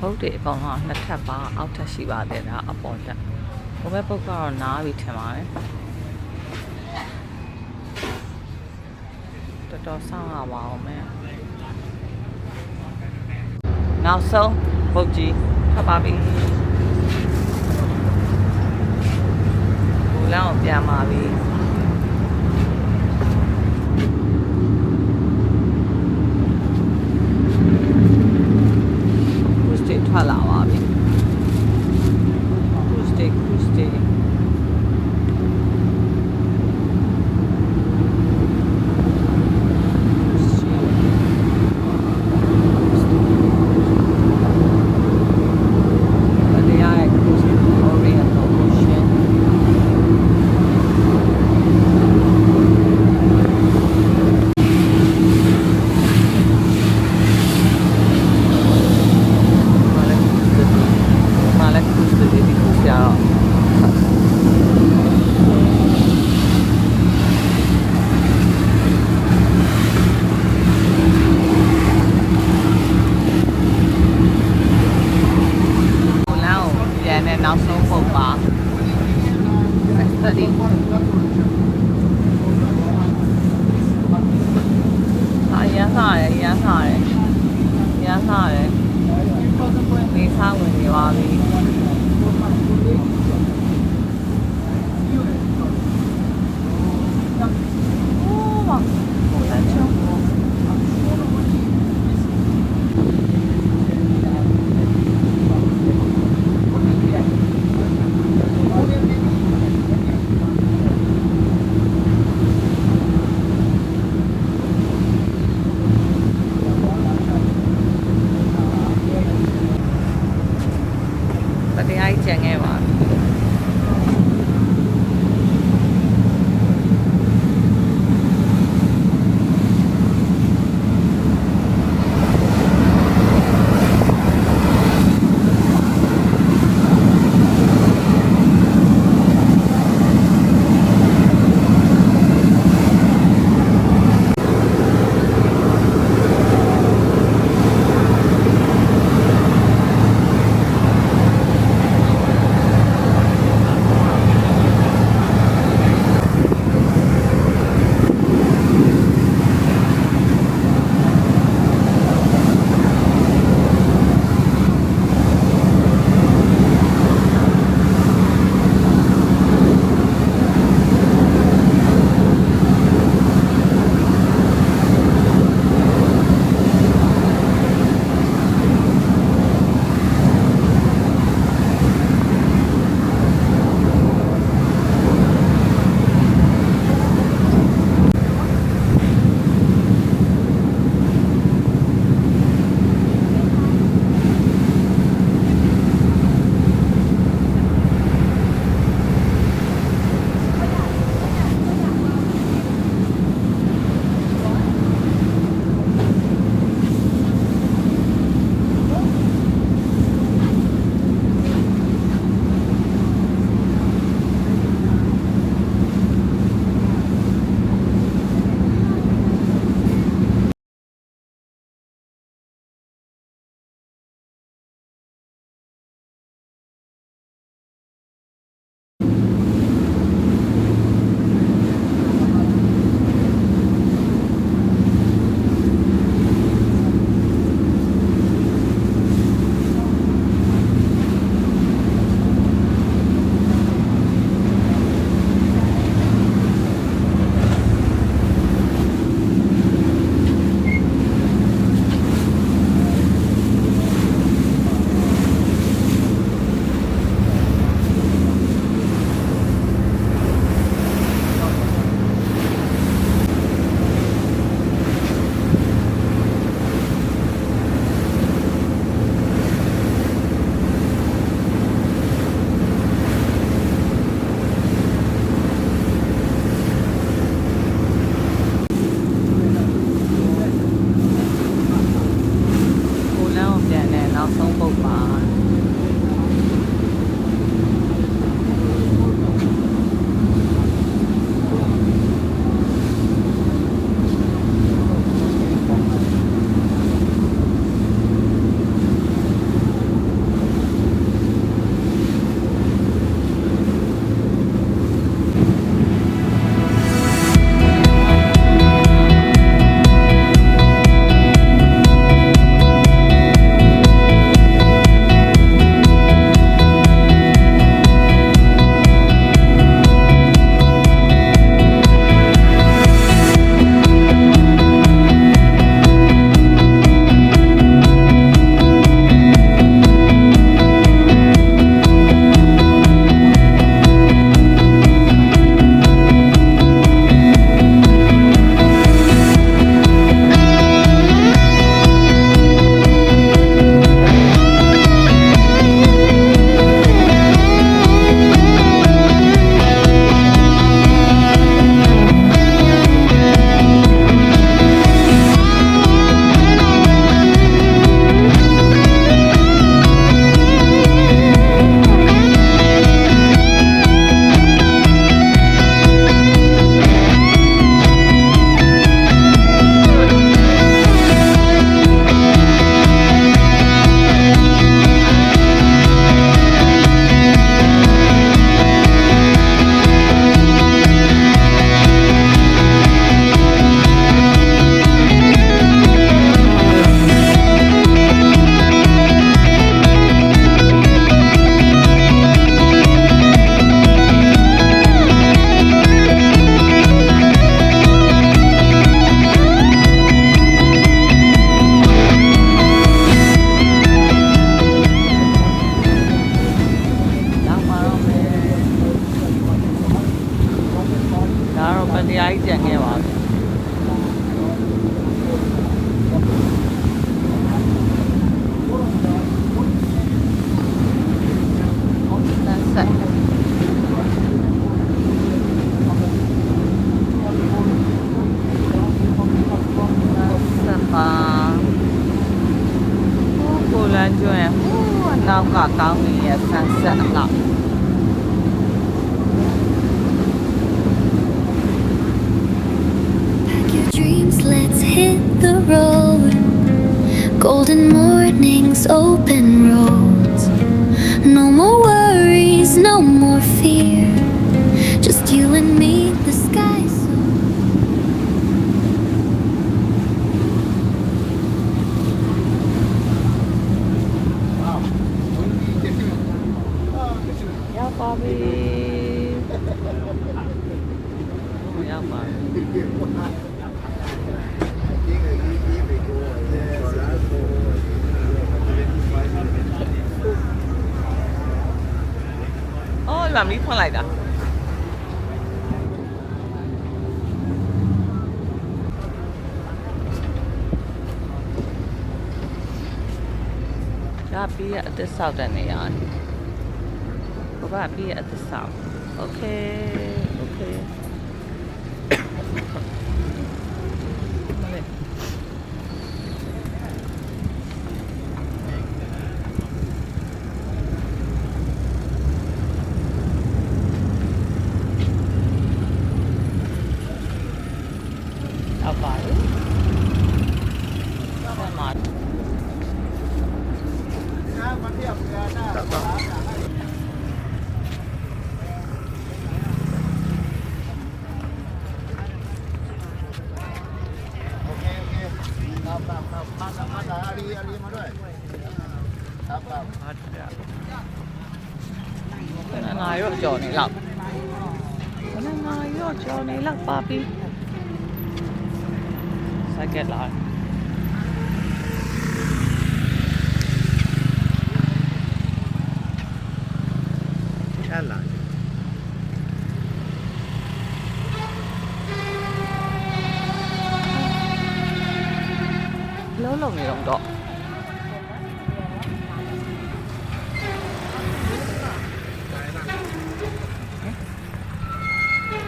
ဟုတ်တယ်အကောင်ကနှစ်ထပ်ပါအောက်ထပ်ရှိပါတယ်ဒါအပေါ်တက်ဟိုဘက်ပုတ်ကတော့နားပြီထင်ပါတယ်တော်တော်ဆောင်းရပါအောင်မယ်နောက်ဆုံးပုတ်ကြီးထပ်ပါပြီဘူလန်းကိုပြန်ပါပြီထွက်လာပါပြီ cruise day နောက်ဆုံးပုံပါstudy ရမ်းစားတယ်လေးစားဝင်နေပါပြီ တရားကြီးကြံခဲ့ပါဘူးဆက်ပါကိုလမ်းကျွန်းဟိုးနောက်ကကောင်းနေရဲ့ဆန်းဆက်အနောက် Your dreams, let's hit the road. Golden mornings, open roads. No more worries, no more fear. Just you and me, the sky so. ရောက်ပါပြီရောက်ပါပြီအော်ဒီမှာမီးဖွင့်လိုက်တာဒါပြီးရအသက်ဆောက်တဲ့နေရာဘာပြီးရအသက်ဆောက်โอเคโอเคเอาไปเอามานาโยจอนี่หลับนาโยจอนี่หลับป้าปีSakit lah. Jalan. Lâu ni dong dok.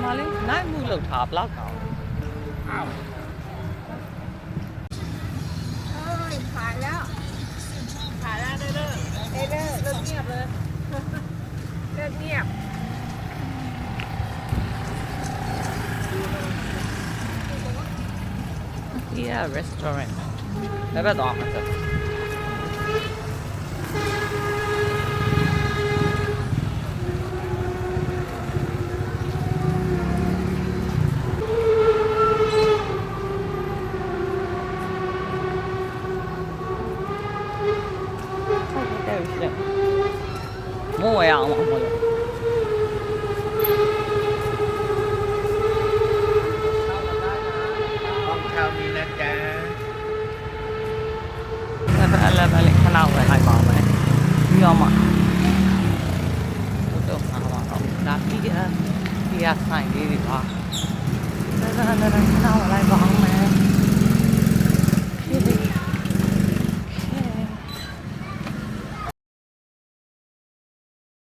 Mali, naik mulu thap lah kau. เลิกเงียบเลยเลิกเงียบ Yeah, restaurant. แล้วแบบต่อมาจ้ะမိုးဝယ်အောင်မဟုတ်လို့ห้องเช่านี้นะจ๊ะแล้วเลยขนาดไหนให้บอกไหมยอมอ่ะต้องหาว่าเอาดักที่ใส่ดีกว่าแล้วขนาดไหนบอก